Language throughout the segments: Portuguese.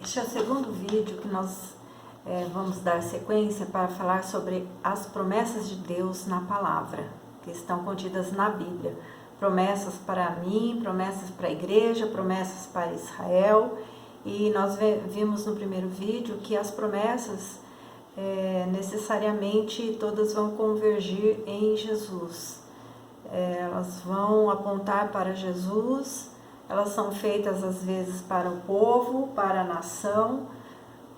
Este é o segundo vídeo que nós vamos dar sequência para falar sobre as promessas de Deus na palavra, que estão contidas na Bíblia. Promessas para mim, promessas para a igreja, promessas para Israel. E nós vimos no primeiro vídeo que as promessas necessariamente todas vão convergir em Jesus. Elas vão apontar para Jesus. Elas são feitas às vezes para o povo, para a nação,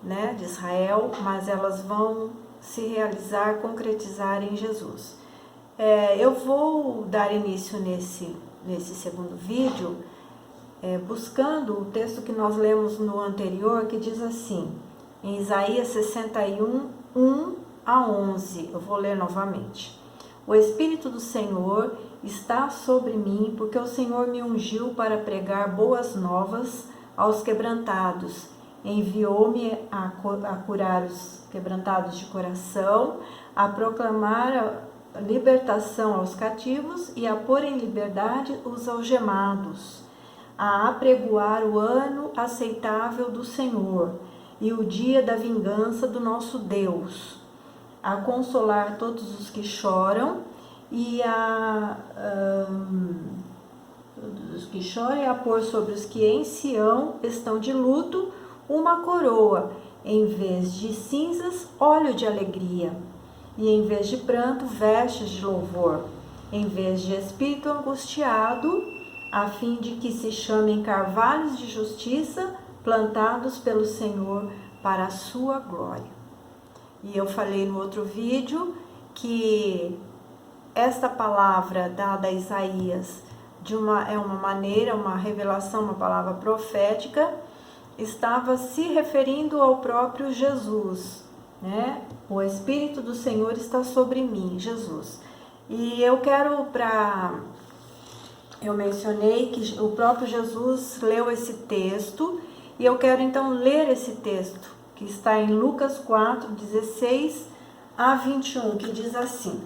né, de Israel, mas elas vão se realizar, concretizar em Jesus. Eu vou dar início nesse segundo vídeo buscando o texto que nós lemos no anterior, que diz assim, em Isaías 61, 1 a 11, eu vou ler novamente. O Espírito do Senhor está sobre mim, porque o Senhor me ungiu para pregar boas novas aos quebrantados. Enviou-me a curar os quebrantados de coração, a proclamar a libertação aos cativos e a pôr em liberdade os algemados, a apregoar o ano aceitável do Senhor e o dia da vingança do nosso Deus, a consolar todos os que choram e a pôr sobre os que em Sião estão de luto uma coroa, em vez de cinzas, óleo de alegria, e em vez de pranto, vestes de louvor, em vez de espírito angustiado, a fim de que se chamem carvalhos de justiça, plantados pelo Senhor para a sua glória. E eu falei no outro vídeo que esta palavra dada a Isaías é uma maneira, uma revelação, uma palavra profética, estava se referindo ao próprio Jesus, né? O Espírito do Senhor está sobre mim, Jesus. E eu mencionei que o próprio Jesus leu esse texto, e eu quero então ler esse texto, que está em Lucas 4, 16 a 21, que diz assim: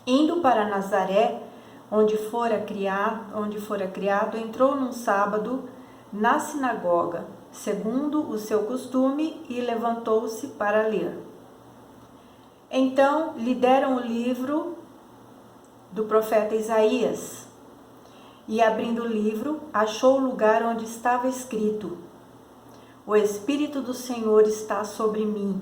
Indo para Nazaré, onde fora criado, entrou num sábado na sinagoga, segundo o seu costume, e levantou-se para ler. Então lhe deram o livro do profeta Isaías, e abrindo o livro, achou o lugar onde estava escrito: O Espírito do Senhor está sobre mim,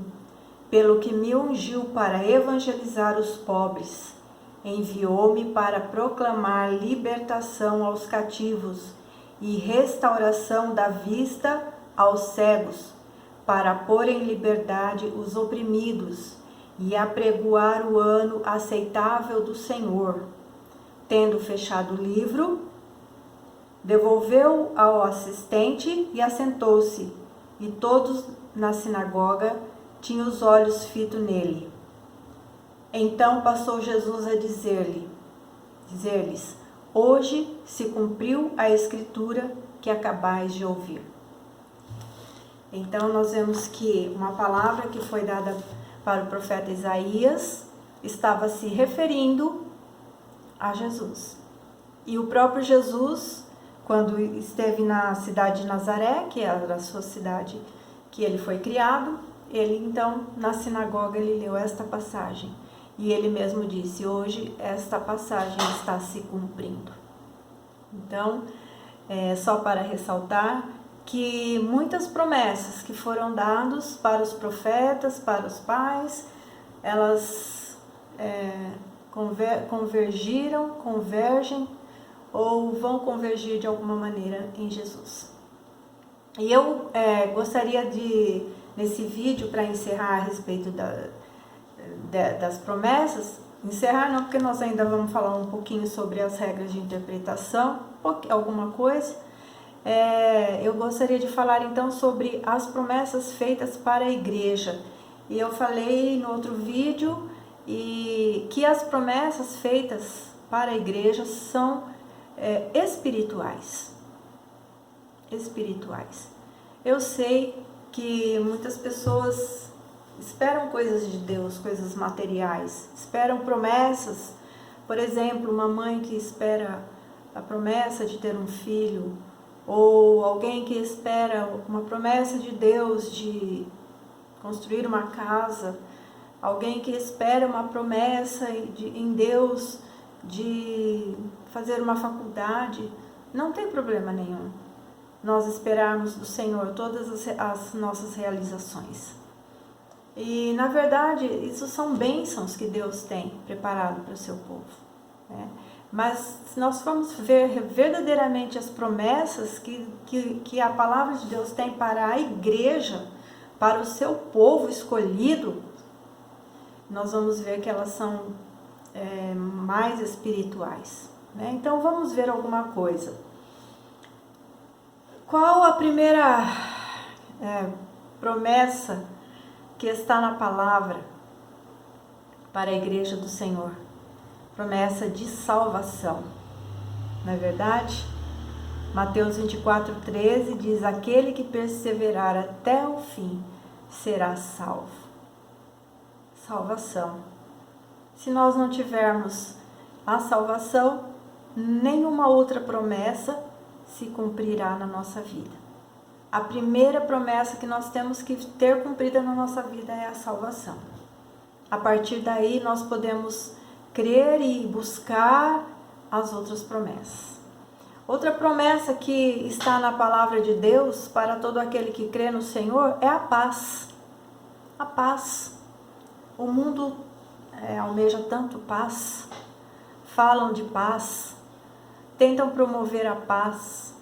pelo que me ungiu para evangelizar os pobres. Enviou-me para proclamar libertação aos cativos e restauração da vista aos cegos, para pôr em liberdade os oprimidos e apregoar o ano aceitável do Senhor. Tendo fechado o livro, devolveu ao assistente e assentou-se, e todos na sinagoga tinham os olhos fitos nele. Então passou Jesus a dizer-lhes: Hoje se cumpriu a escritura que acabais de ouvir. Então nós vemos que uma palavra que foi dada para o profeta Isaías estava se referindo a Jesus. E o próprio Jesus, quando esteve na cidade de Nazaré, que era a sua cidade que ele foi criado, ele então na sinagoga ele leu esta passagem. E ele mesmo disse: hoje esta passagem está se cumprindo. Então, só para ressaltar que muitas promessas que foram dadas para os profetas, para os pais, elas convergem ou vão convergir de alguma maneira em Jesus. E eu gostaria nesse vídeo, para encerrar a respeito das promessas, encerrar não, porque nós ainda vamos falar um pouquinho sobre as regras de interpretação, alguma coisa. Eu gostaria de falar então sobre as promessas feitas para a igreja. E eu falei no outro vídeo que as promessas feitas para a igreja são espirituais. Eu sei que muitas pessoas esperam coisas de Deus, coisas materiais, esperam promessas. Por exemplo, uma mãe que espera a promessa de ter um filho, ou alguém que espera uma promessa de Deus de construir uma casa, alguém que espera uma promessa em Deus de fazer uma faculdade, não tem problema nenhum nós esperarmos do Senhor todas as nossas realizações. E, na verdade, isso são bênçãos que Deus tem preparado para o seu povo, né? Mas se nós formos ver verdadeiramente as promessas que a palavra de Deus tem para a igreja, para o seu povo escolhido, nós vamos ver que elas são mais espirituais, né? Então vamos ver alguma coisa. Qual a primeira promessa que está na palavra para a igreja do Senhor? Promessa de salvação, não é verdade? Mateus 24:13 diz: aquele que perseverar até o fim será salvo. Salvação. Se nós não tivermos a salvação, nenhuma outra promessa se cumprirá na nossa vida. A primeira promessa que nós temos que ter cumprida na nossa vida é a salvação. A partir daí nós podemos crer e buscar as outras promessas. Outra promessa que está na palavra de Deus para todo aquele que crê no Senhor é a paz. A paz. O mundo almeja tanto paz, falam de paz, tentam promover a paz,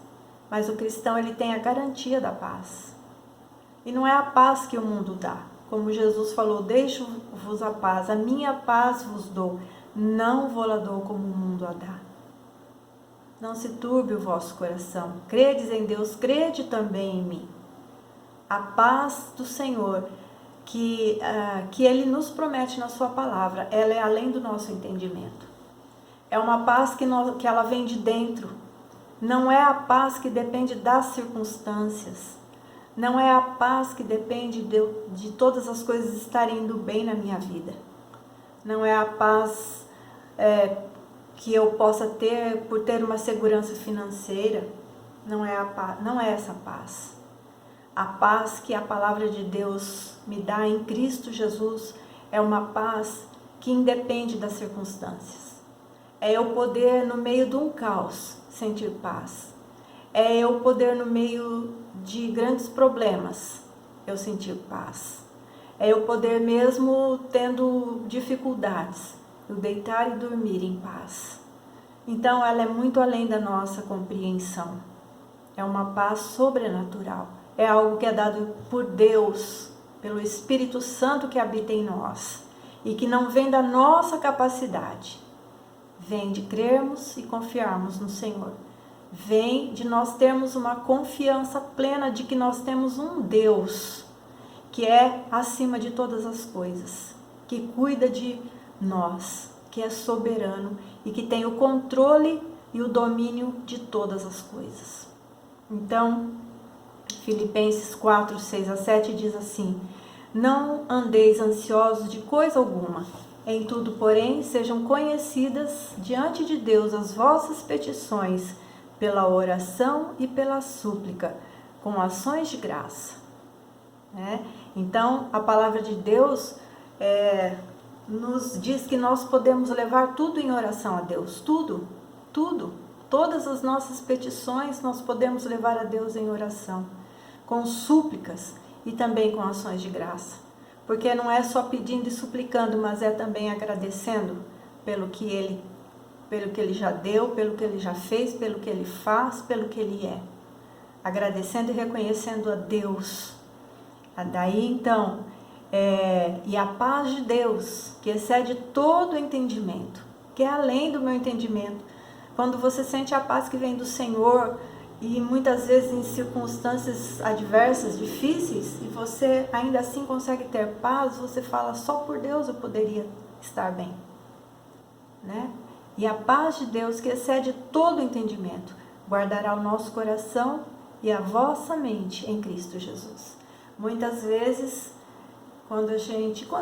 mas o cristão ele tem a garantia da paz. E não é a paz que o mundo dá. Como Jesus falou: deixo-vos a paz, a minha paz vos dou, não vou-la dou como o mundo a dá. Não se turbe o vosso coração, credes em Deus, crede também em mim. A paz do Senhor, que Ele nos promete na sua palavra, ela é além do nosso entendimento. É uma paz que ela vem de dentro. Não é a paz que depende das circunstâncias. Não é a paz que depende de todas as coisas estarem indo bem na minha vida. Não é a paz que eu possa ter por ter uma segurança financeira. Não é essa paz. A paz que a palavra de Deus me dá em Cristo Jesus é uma paz que independe das circunstâncias. É eu poder, no meio de um caos, sentir paz. É eu poder, no meio de grandes problemas, eu sentir paz. É eu poder, mesmo tendo dificuldades, eu deitar e dormir em paz. Então, ela é muito além da nossa compreensão. É uma paz sobrenatural. É algo que é dado por Deus, pelo Espírito Santo que habita em nós. E que não vem da nossa capacidade. Vem de crermos e confiarmos no Senhor. Vem de nós termos uma confiança plena de que nós temos um Deus que é acima de todas as coisas, que cuida de nós, que é soberano e que tem o controle e o domínio de todas as coisas. Então, Filipenses 4, 6-7 diz assim: não andeis ansiosos de coisa alguma, em tudo, porém, sejam conhecidas diante de Deus as vossas petições, pela oração e pela súplica, com ações de graça. Então, a palavra de Deus nos diz que nós podemos levar tudo em oração a Deus, tudo, todas as nossas petições nós podemos levar a Deus em oração, com súplicas e também com ações de graça, porque não é só pedindo e suplicando, mas é também agradecendo pelo que Ele já deu, pelo que Ele já fez, pelo que Ele faz, pelo que Ele é, agradecendo e reconhecendo a Deus. Daí então, e a paz de Deus, que excede todo o entendimento, que é além do meu entendimento. Quando você sente a paz que vem do Senhor, e muitas vezes em circunstâncias adversas, difíceis, e você ainda assim consegue ter paz, você fala: só por Deus eu poderia estar bem, né? E a paz de Deus, que excede todo o entendimento, guardará o nosso coração e a vossa mente em Cristo Jesus. Muitas vezes,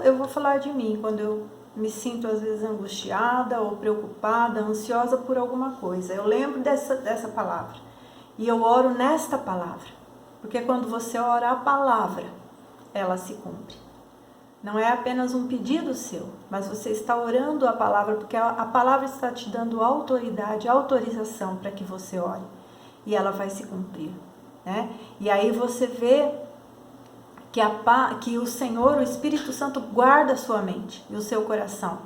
eu vou falar de mim, quando eu me sinto às vezes angustiada ou preocupada, ansiosa por alguma coisa, eu lembro dessa palavra. E eu oro nesta palavra, porque quando você ora a palavra, ela se cumpre. Não é apenas um pedido seu, mas você está orando a palavra, porque a palavra está te dando autoridade, autorização para que você ore. E ela vai se cumprir, né? E aí você vê que o Senhor, o Espírito Santo, guarda a sua mente e o seu coração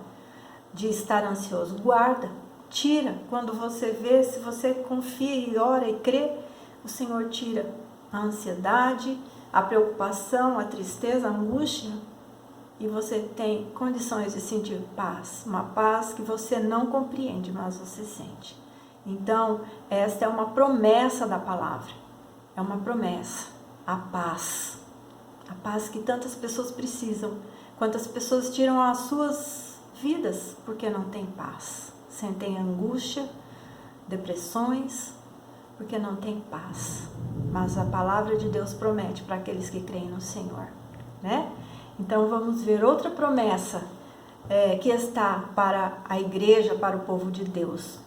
de estar ansioso. Guarda, tira. Quando você vê, se você confia e ora e crê, o Senhor tira a ansiedade, a preocupação, a tristeza, a angústia, e você tem condições de sentir paz, uma paz que você não compreende, mas você sente. Então, esta é uma promessa da palavra, é uma promessa, a paz que tantas pessoas precisam. Quantas pessoas tiram as suas vidas porque não tem paz, sentem angústia, depressões, porque não tem paz. Mas a palavra de Deus promete para aqueles que creem no Senhor, né? Então vamos ver outra promessa que está para a igreja, para o povo de Deus.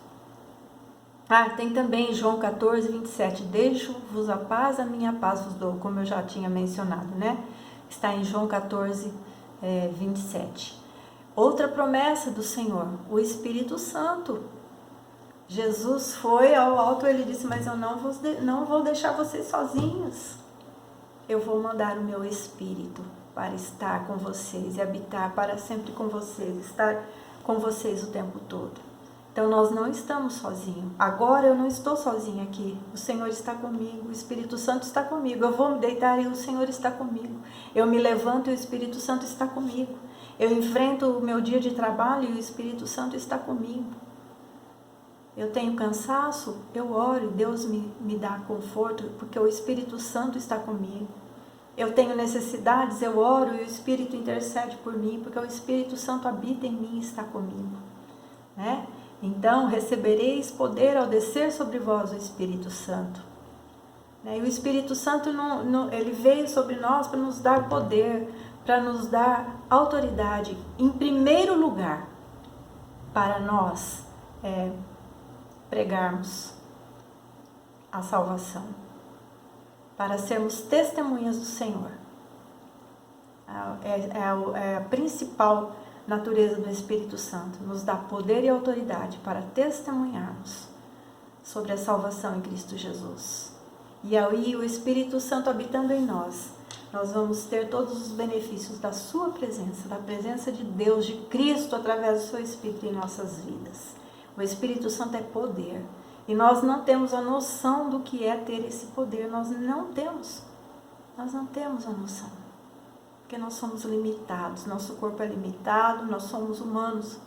Tem também João 14, 27. Deixo-vos a paz, a minha paz vos dou, como eu já tinha mencionado, né? Está em João 14, 27. Outra promessa do Senhor, o Espírito Santo. Jesus foi ao alto, ele disse, mas eu não vou deixar vocês sozinhos. Eu vou mandar o meu Espírito para estar com vocês e habitar para sempre com vocês, estar com vocês o tempo todo. Então nós não estamos sozinhos. Agora eu não estou sozinha aqui. O Senhor está comigo, o Espírito Santo está comigo. Eu vou me deitar e o Senhor está comigo. Eu me levanto e o Espírito Santo está comigo. Eu enfrento o meu dia de trabalho e o Espírito Santo está comigo. Eu tenho cansaço, eu oro e Deus me dá conforto, porque o Espírito Santo está comigo. Eu tenho necessidades, eu oro e o Espírito intercede por mim, porque o Espírito Santo habita em mim e está comigo, né? Então, recebereis poder ao descer sobre vós o Espírito Santo. E o Espírito Santo, ele veio sobre nós para nos dar poder, para nos dar autoridade, em primeiro lugar, para nós pregarmos a salvação, para sermos testemunhas do Senhor. É a principal natureza do Espírito Santo, nos dá poder e autoridade para testemunharmos sobre a salvação em Cristo Jesus. E aí o Espírito Santo habitando em nós vamos ter todos os benefícios da sua presença, da presença de Deus, de Cristo, através do seu Espírito em nossas vidas. O Espírito Santo é poder. E nós não temos a noção do que é ter esse poder. Nós não temos a noção. Porque nós somos limitados. Nosso corpo é limitado, nós somos humanos.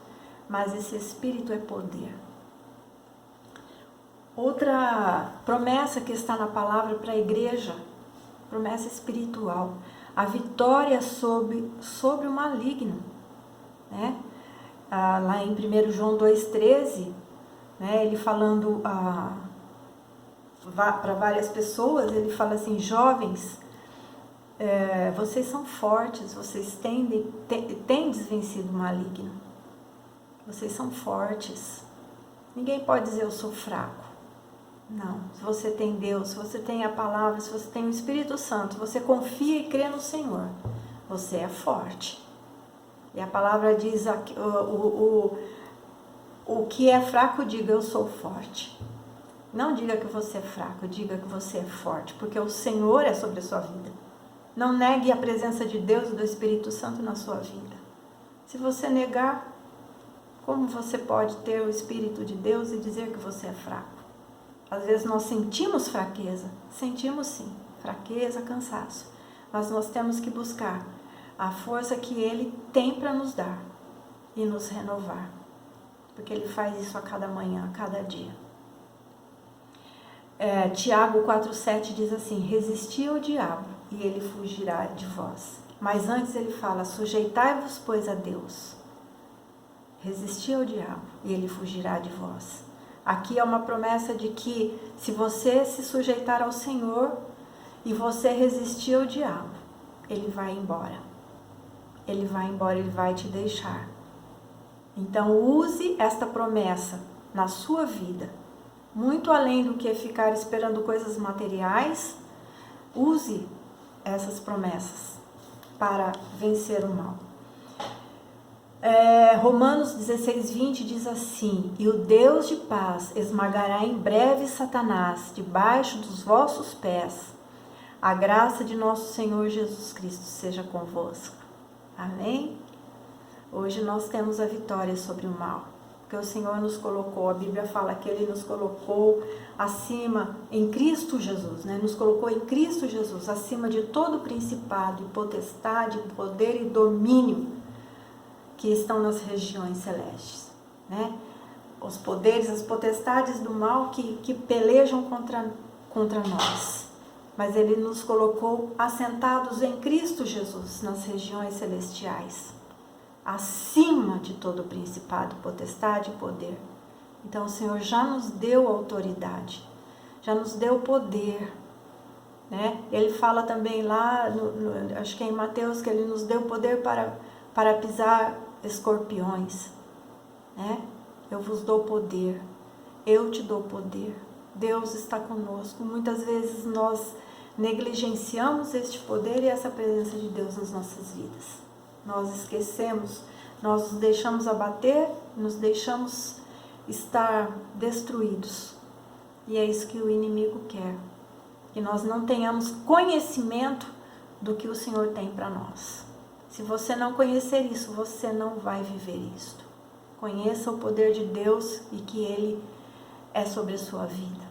Mas esse Espírito é poder. Outra promessa que está na palavra para a igreja, promessa espiritual, a vitória sobre o maligno, né? Lá em 1 João 2,13, né, ele falando para várias pessoas, ele fala assim, jovens, vocês são fortes, vocês tendes vencido o maligno, vocês são fortes, ninguém pode dizer eu sou fraco. Não, se você tem Deus, se você tem a palavra, se você tem o Espírito Santo, você confia e crê no Senhor, você é forte. E a palavra diz, o que é fraco, diga eu sou forte. Não diga que você é fraco, diga que você é forte, porque o Senhor é sobre a sua vida. Não negue a presença de Deus e do Espírito Santo na sua vida. Se você negar, como você pode ter o Espírito de Deus e dizer que você é fraco? Às vezes nós sentimos fraqueza, sentimos sim, fraqueza, cansaço, mas nós temos que buscar a força que Ele tem para nos dar e nos renovar, porque Ele faz isso a cada manhã, a cada dia. Tiago 4,7 diz assim, resisti ao diabo e ele fugirá de vós. Mas antes ele fala, sujeitai-vos, pois, a Deus. Resisti ao diabo e ele fugirá de vós. Aqui é uma promessa de que se você se sujeitar ao Senhor e você resistir ao diabo, ele vai embora. Ele vai embora, ele vai te deixar. Então use esta promessa na sua vida muito além do que ficar esperando coisas materiais. Use essas promessas para vencer o mal. Romanos 16:20 diz assim: e o Deus de paz esmagará em breve Satanás debaixo dos vossos pés. A graça de nosso Senhor Jesus Cristo seja convosco. Amém? Hoje nós temos a vitória sobre o mal, porque o Senhor nos colocou, a Bíblia fala que Ele nos colocou acima, em Cristo Jesus, né? Nos colocou em Cristo Jesus, acima de todo principado e potestade, poder e domínio que estão nas regiões celestes, né? Os poderes, as potestades do mal que pelejam contra nós. Mas Ele nos colocou assentados em Cristo Jesus, nas regiões celestiais, acima de todo principado, potestade e poder. Então o Senhor já nos deu autoridade, já nos deu poder, né? Ele fala também lá, acho que é em Mateus, que Ele nos deu poder para pisar escorpiões, né? Eu vos dou poder, eu te dou poder. Deus está conosco. Muitas vezes nós negligenciamos este poder e essa presença de Deus nas nossas vidas. Nós esquecemos, nós nos deixamos abater, nos deixamos estar destruídos. E é isso que o inimigo quer, que nós não tenhamos conhecimento do que o Senhor tem para nós. Se você não conhecer isso, você não vai viver isto. Conheça o poder de Deus e que Ele é sobre a sua vida.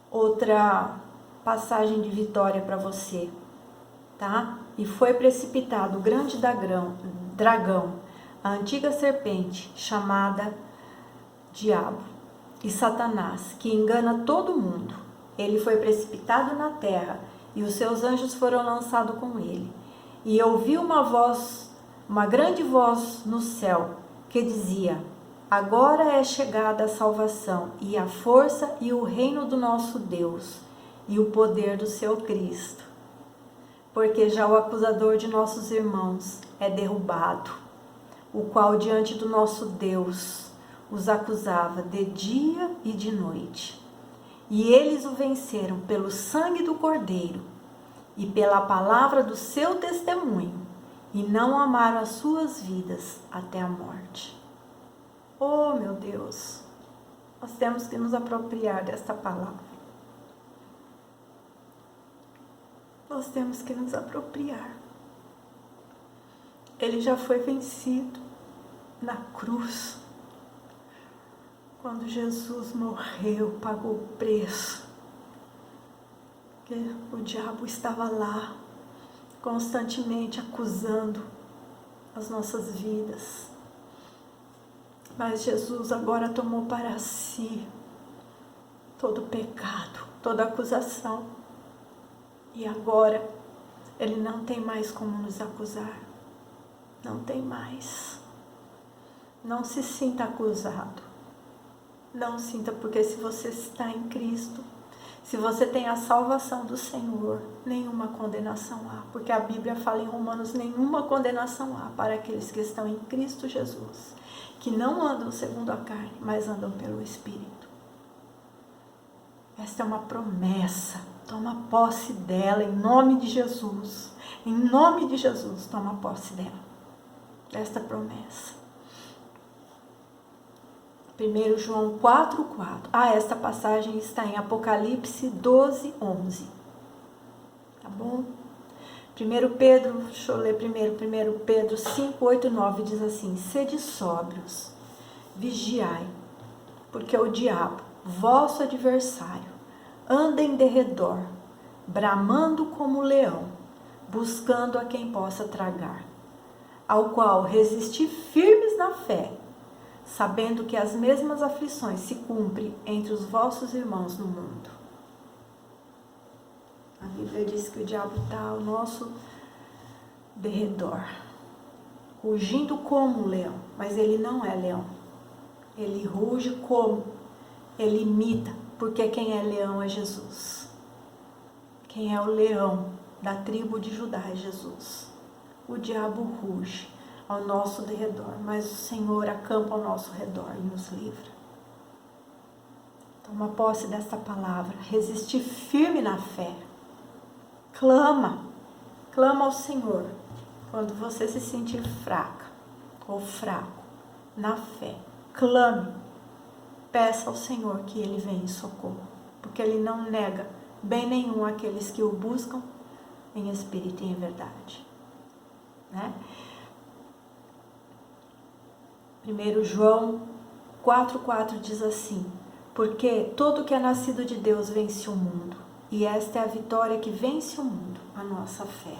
Outra passagem de vitória para você, tá? E foi precipitado o grande dragão, a antiga serpente, chamada Diabo e Satanás, que engana todo mundo. Ele foi precipitado na terra e os seus anjos foram lançados com ele. E ouvi uma grande voz no céu, que dizia: agora é chegada a salvação, e a força e o reino do nosso Deus, e o poder do seu Cristo. Porque já o acusador de nossos irmãos é derrubado, o qual diante do nosso Deus os acusava de dia e de noite. E eles o venceram pelo sangue do Cordeiro e pela palavra do seu testemunho, e não amaram as suas vidas até a morte. Oh, meu Deus, nós temos que nos apropriar desta palavra. Nós temos que nos apropriar. Ele já foi vencido na cruz. Quando Jesus morreu, pagou o preço. Porque o diabo estava lá, constantemente acusando as nossas vidas. Mas Jesus agora tomou para si todo pecado, toda acusação. E agora Ele não tem mais como nos acusar. Não tem mais. Não se sinta acusado. Não sinta, porque se você está em Cristo, se você tem a salvação do Senhor, nenhuma condenação há. Porque a Bíblia fala em Romanos, nenhuma condenação há para aqueles que estão em Cristo Jesus, que não andam segundo a carne, mas andam pelo Espírito. Esta é uma promessa. Toma posse dela em nome de Jesus. Em nome de Jesus, toma posse dela. Esta promessa. 1 João 4:4. Esta passagem está em Apocalipse 12:11. Tá bom? 1 Pedro, deixa eu ler primeiro. 1 Pedro 5:8-9 diz assim: sede sóbrios, vigiai, porque o diabo, vosso adversário, anda em derredor, bramando como leão, buscando a quem possa tragar, ao qual resisti firmes na fé, sabendo que as mesmas aflições se cumprem entre os vossos irmãos no mundo. A Bíblia diz que o diabo está ao nosso derredor, rugindo como um leão, mas ele não é leão. Ele ruge como? Ele imita, porque quem é leão é Jesus. Quem é o leão da tribo de Judá é Jesus. O diabo ruge, ao nosso derredor, mas o Senhor acampa ao nosso redor e nos livra. Toma posse desta palavra, resistir firme na fé. Clama ao Senhor quando você se sentir fraca ou fraco na fé. Clame, peça ao Senhor que Ele venha em socorro, porque Ele não nega bem nenhum àqueles que o buscam em espírito e em verdade, né? 1 João 4,4 diz assim: porque todo que é nascido de Deus vence o mundo, e esta é a vitória que vence o mundo, a nossa fé.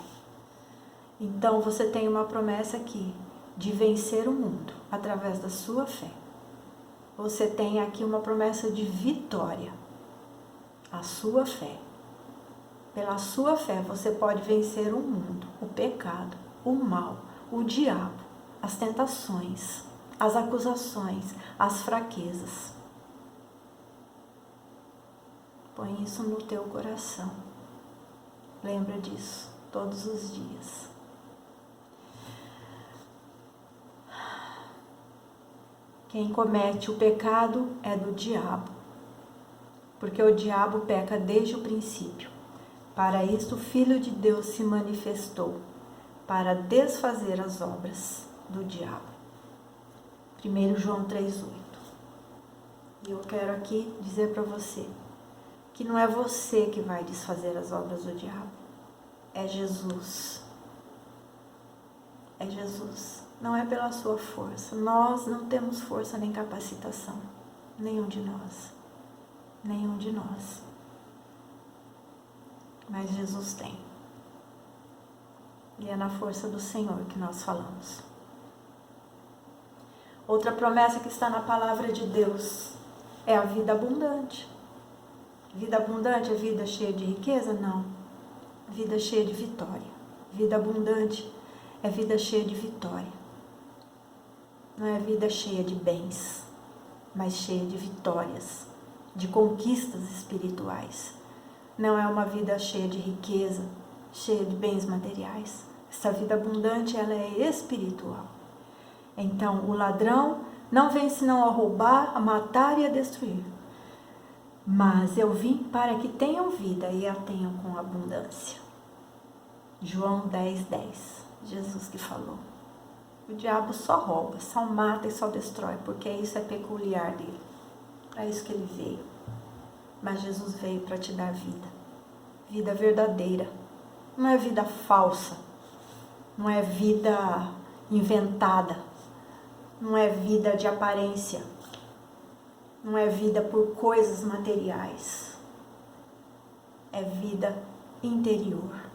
Então você tem uma promessa aqui de vencer o mundo através da sua fé. Você tem aqui uma promessa de vitória, a sua fé. Pela sua fé você pode vencer o mundo, o pecado, o mal, o diabo, as tentações, as acusações, as fraquezas. Põe isso no teu coração. Lembra disso todos os dias. Quem comete o pecado é do diabo, porque o diabo peca desde o princípio. Para isto o Filho de Deus se manifestou, para desfazer as obras do diabo. 1 João 3,8. E eu quero aqui dizer para você que não é você que vai desfazer as obras do diabo, é Jesus. É Jesus. Não é pela sua força. Nós não temos força nem capacitação. Nenhum de nós. Nenhum de nós. Mas Jesus tem. E é na força do Senhor que nós falamos. Outra promessa que está na palavra de Deus é a vida abundante. Vida abundante é vida cheia de riqueza? Não. Vida cheia de vitória. Vida abundante é vida cheia de vitória. Não é vida cheia de bens, mas cheia de vitórias, de conquistas espirituais. Não é uma vida cheia de riqueza, cheia de bens materiais. Essa vida abundante, ela é espiritual. Então, o ladrão não vem senão a roubar, a matar e a destruir. Mas eu vim para que tenham vida e a tenham com abundância. João 10:10, Jesus que falou. O diabo só rouba, só mata e só destrói, porque isso é peculiar dele. É isso que ele veio. Mas Jesus veio para te dar vida. Vida verdadeira. Não é vida falsa. Não é vida inventada. Não é vida de aparência. Não é vida por coisas materiais. É vida interior.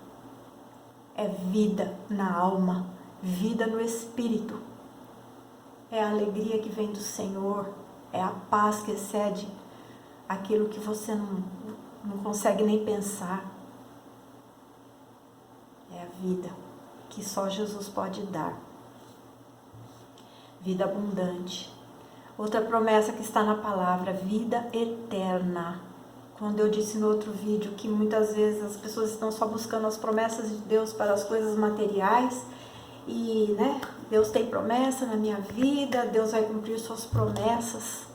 É vida na alma. Vida no espírito. É a alegria que vem do Senhor. É a paz que excede aquilo que você não consegue nem pensar. É a vida que só Jesus pode dar. Vida abundante. Outra promessa que está na palavra, vida eterna. Quando eu disse no outro vídeo que muitas vezes as pessoas estão só buscando as promessas de Deus para as coisas materiais, e Deus tem promessa na minha vida, Deus vai cumprir suas promessas,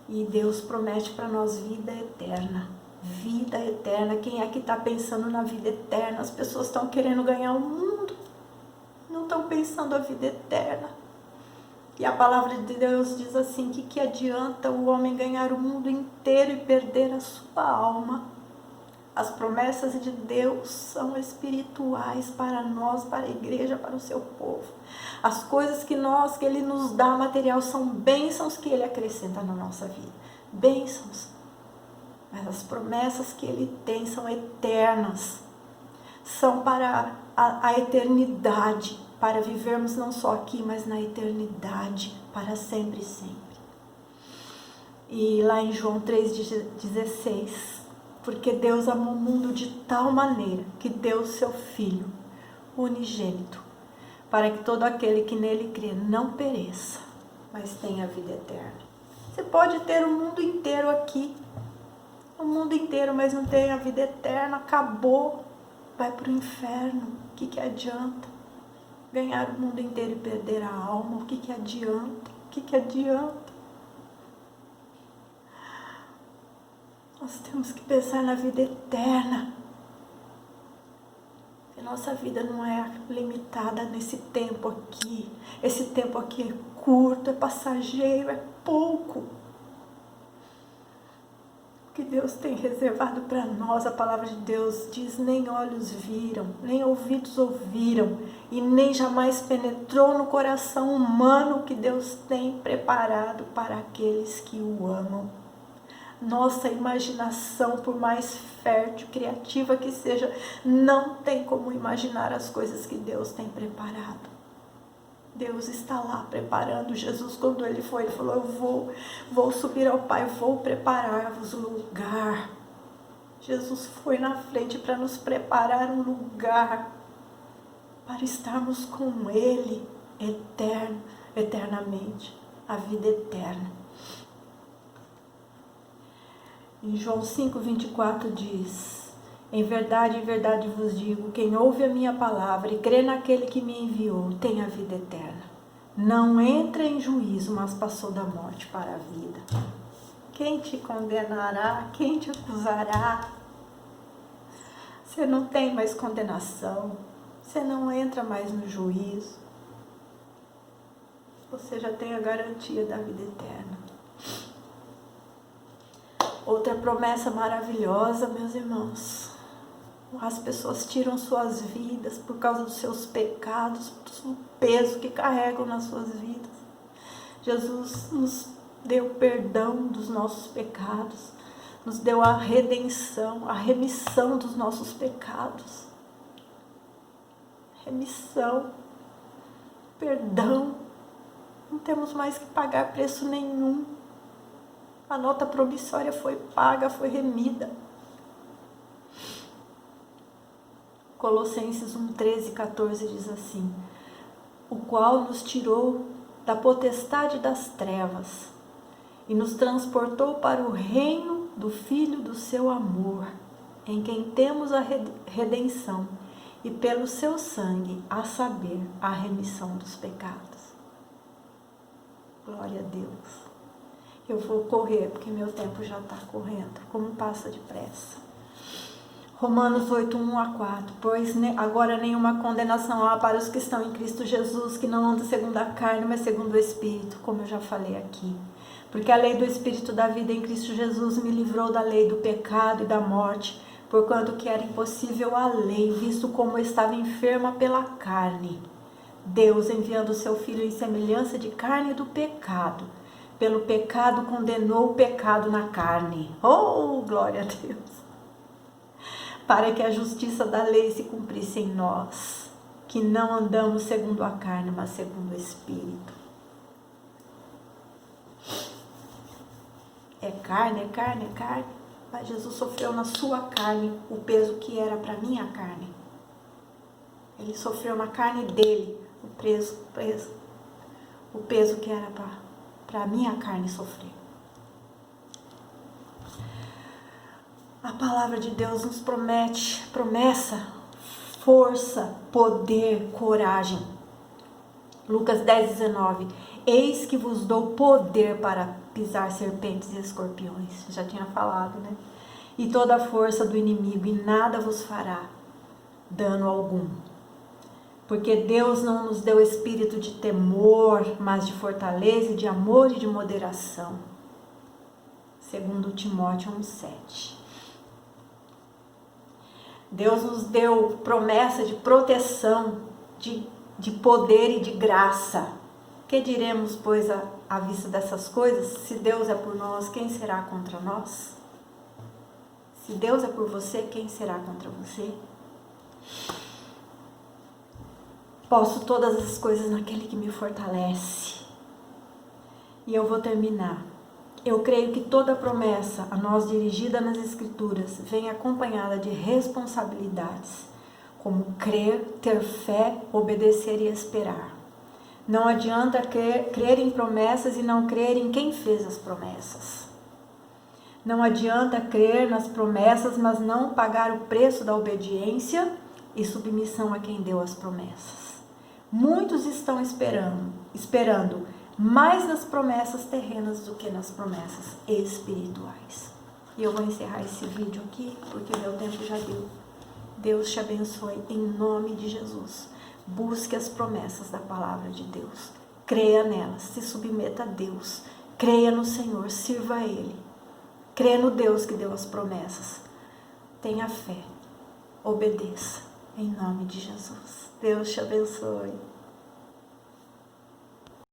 e Deus promete para nós vida eterna. Vida eterna. Quem é que está pensando na vida eterna? As pessoas estão querendo ganhar o mundo, não estão pensando a vida eterna. E a palavra de Deus diz assim, que adianta o homem ganhar o mundo inteiro e perder a sua alma? As promessas de Deus são espirituais para nós, para a igreja, para o seu povo. As coisas que Ele nos dá material são bênçãos que Ele acrescenta na nossa vida. Bênçãos. Mas as promessas que Ele tem são eternas. São para a eternidade. Para vivermos não só aqui, mas na eternidade, para sempre e sempre. E lá em João 3,16, porque Deus amou o mundo de tal maneira que deu o seu Filho unigênito, para que todo aquele que nele crê não pereça, mas tenha a vida eterna. Você pode ter o mundo inteiro aqui, o mundo inteiro, mas não tem a vida eterna, acabou, vai para o inferno, o que adianta? ganhar o mundo inteiro e perder a alma. O que adianta? O que adianta? Nós temos que pensar na vida eterna. E nossa vida não é limitada nesse tempo aqui. Esse tempo aqui é curto, é passageiro, é pouco. O que Deus tem reservado para nós, a palavra de Deus diz, nem olhos viram, nem ouvidos ouviram, e nem jamais penetrou no coração humano o que Deus tem preparado para aqueles que o amam. Nossa imaginação, por mais fértil, criativa que seja, não tem como imaginar as coisas que Deus tem preparado. Deus está lá preparando. Jesus, quando ele falou, eu vou subir ao Pai, vou preparar-vos um lugar. Jesus foi na frente para nos preparar um lugar, para estarmos com Ele, eternamente, a vida eterna. Em João 5:24 diz, em verdade vos digo, quem ouve a minha palavra e crê naquele que me enviou, tem a vida eterna. Não entra em juízo, mas passou da morte para a vida. Quem te condenará? Quem te acusará? Você não tem mais condenação. Você não entra mais no juízo. Você já tem a garantia da vida eterna. Outra promessa maravilhosa, meus irmãos. As pessoas tiram suas vidas por causa dos seus pecados, do peso que carregam nas suas vidas. Jesus nos deu perdão dos nossos pecados, nos deu a redenção, a remissão dos nossos pecados. Remissão, perdão. Não temos mais que pagar preço nenhum. A nota promissória foi paga, foi remida. Colossenses 1:13-14 diz assim, o qual nos tirou da potestade das trevas e nos transportou para o reino do Filho do seu amor, em quem temos a redenção e pelo seu sangue, a saber, a remissão dos pecados. Glória a Deus. Eu vou correr, porque meu tempo já está correndo, como passa depressa. Romanos 8:1-4, pois agora nenhuma condenação há para os que estão em Cristo Jesus, que não andam segundo a carne, mas segundo o Espírito, como eu já falei aqui. Porque a lei do Espírito da vida em Cristo Jesus me livrou da lei do pecado e da morte, porquanto que era impossível a lei, visto como eu estava enferma pela carne. Deus, enviando o seu Filho em semelhança de carne do pecado, pelo pecado condenou o pecado na carne. Oh, glória a Deus! Para que a justiça da lei se cumprisse em nós, que não andamos segundo a carne, mas segundo o Espírito. É carne. Mas Jesus sofreu na sua carne o peso que era para minha carne. Ele sofreu na carne dele o peso que era para a minha carne sofrer. A palavra de Deus nos promessa, força, poder, coragem. Lucas 10:19, eis que vos dou poder para pisar serpentes e escorpiões. Já tinha falado, né? E toda a força do inimigo, e nada vos fará dano algum. Porque Deus não nos deu espírito de temor, mas de fortaleza, de amor e de moderação. Segundo Timóteo 1:7. Deus nos deu promessa de proteção, de poder e de graça. Que diremos, pois, à vista dessas coisas? Se Deus é por nós, quem será contra nós? Se Deus é por você, quem será contra você? Posso todas as coisas naquele que me fortalece. E eu vou terminar. Eu creio que toda promessa a nós dirigida nas Escrituras vem acompanhada de responsabilidades, como crer, ter fé, obedecer e esperar. Não adianta crer em promessas e não crer em quem fez as promessas. Não adianta crer nas promessas, mas não pagar o preço da obediência e submissão a quem deu as promessas. Muitos estão esperando mais nas promessas terrenas do que nas promessas espirituais. E eu vou encerrar esse vídeo aqui, porque meu tempo já deu. Deus te abençoe em nome de Jesus. Busque as promessas da palavra de Deus. Creia nelas, se submeta a Deus. Creia no Senhor, sirva a Ele. Creia no Deus que deu as promessas. Tenha fé, obedeça, em nome de Jesus. Deus te abençoe.